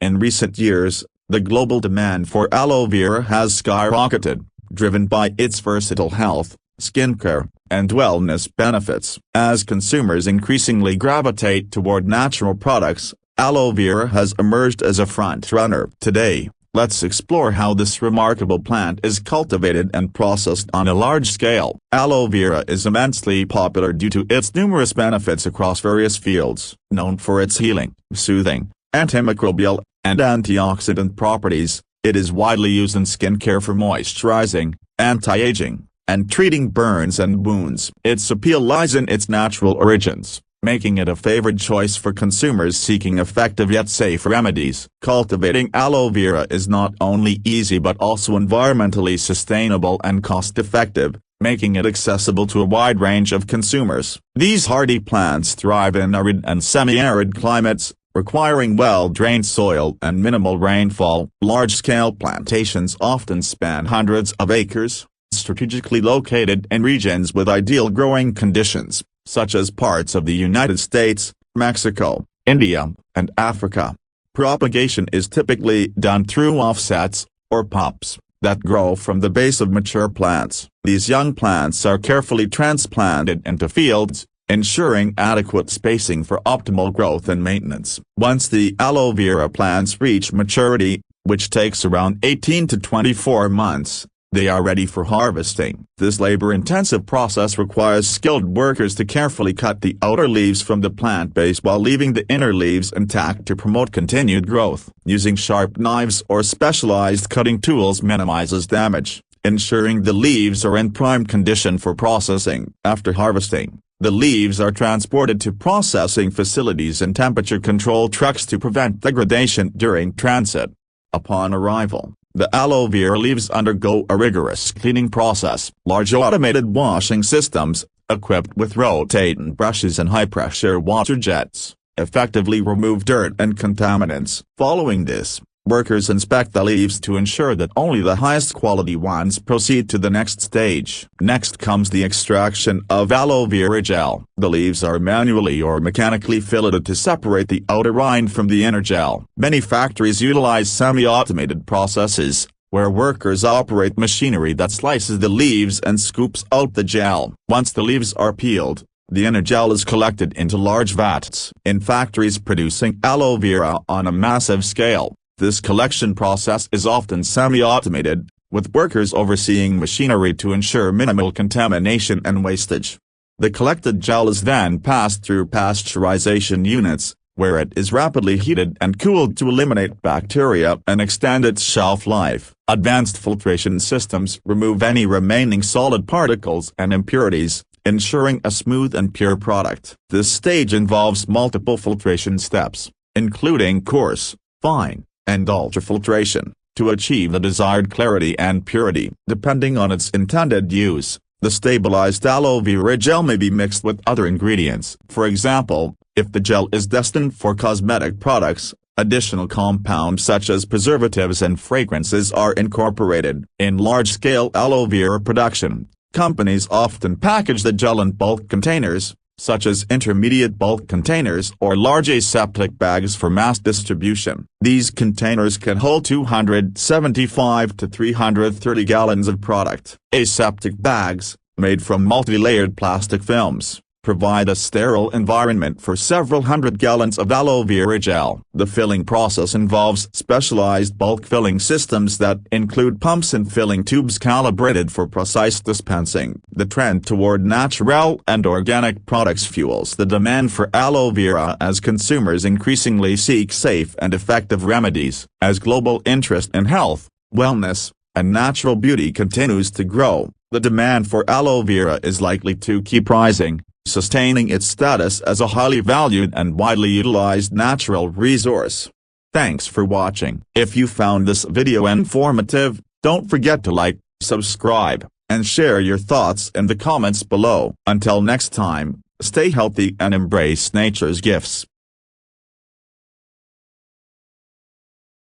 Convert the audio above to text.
In recent years, the global demand for aloe vera has skyrocketed, driven by its versatile health, skincare, and wellness benefits. As consumers increasingly gravitate toward natural products, aloe vera has emerged as a front-runner. Today, let's explore how this remarkable plant is cultivated and processed on a large scale. Aloe vera is immensely popular due to its numerous benefits across various fields. Known for its healing, soothing, antimicrobial, and antioxidant properties, it is widely used in skincare for moisturizing, anti-aging, and treating burns and wounds. Its appeal lies in its natural origins, making it a favorite choice for consumers seeking effective yet safe remedies. Cultivating aloe vera is not only easy but also environmentally sustainable and cost-effective, making it accessible to a wide range of consumers. These hardy plants thrive in arid and semi-arid climates, requiring well-drained soil and minimal rainfall. Large-scale plantations often span hundreds of acres, strategically located in regions with ideal growing conditions, such as parts of the United States, Mexico, India, and Africa. Propagation is typically done through offsets, or pops, that grow from the base of mature plants. These young plants are carefully transplanted into fields, ensuring adequate spacing for optimal growth and maintenance. Once the aloe vera plants reach maturity, which takes around 18 to 24 months, they are ready for harvesting. This labor-intensive process requires skilled workers to carefully cut the outer leaves from the plant base while leaving the inner leaves intact to promote continued growth. Using sharp knives or specialized cutting tools minimizes damage, ensuring the leaves are in prime condition for processing. After harvesting, the leaves are transported to processing facilities and temperature-controlled trucks to prevent degradation during transit. Upon arrival, the aloe vera leaves undergo a rigorous cleaning process. Large automated washing systems, equipped with rotating brushes and high-pressure water jets, effectively remove dirt and contaminants. Following this, workers inspect the leaves to ensure that only the highest quality ones proceed to the next stage. Next comes the extraction of aloe vera gel. The leaves are manually or mechanically filleted to separate the outer rind from the inner gel. Many factories utilize semi-automated processes, where workers operate machinery that slices the leaves and scoops out the gel. Once the leaves are peeled, the inner gel is collected into large vats. In factories producing aloe vera on a massive scale, this collection process is often semi-automated, with workers overseeing machinery to ensure minimal contamination and wastage. The collected gel is then passed through pasteurization units, where it is rapidly heated and cooled to eliminate bacteria and extend its shelf life. Advanced filtration systems remove any remaining solid particles and impurities, ensuring a smooth and pure product. This stage involves multiple filtration steps, including coarse, fine, and ultrafiltration, to achieve the desired clarity and purity. Depending on its intended use, the stabilized aloe vera gel may be mixed with other ingredients. For example, if the gel is destined for cosmetic products, additional compounds such as preservatives and fragrances are incorporated. In large-scale aloe vera production, companies often package the gel in bulk containers, such as intermediate bulk containers or large aseptic bags for mass distribution. These containers can hold 275 to 330 gallons of product. Aseptic bags, made from multi-layered plastic films, provide a sterile environment for several hundred gallons of aloe vera gel. The filling process involves specialized bulk filling systems that include pumps and filling tubes calibrated for precise dispensing. The trend toward natural and organic products fuels the demand for aloe vera as consumers increasingly seek safe and effective remedies. As global interest in health, wellness, and natural beauty continues to grow, the demand for aloe vera is likely to keep rising, sustaining its status as a highly valued and widely utilized natural resource. Thanks for watching. If you found this video informative, don't forget to like, subscribe, and share your thoughts in the comments below. Until next time, stay healthy and embrace nature's gifts.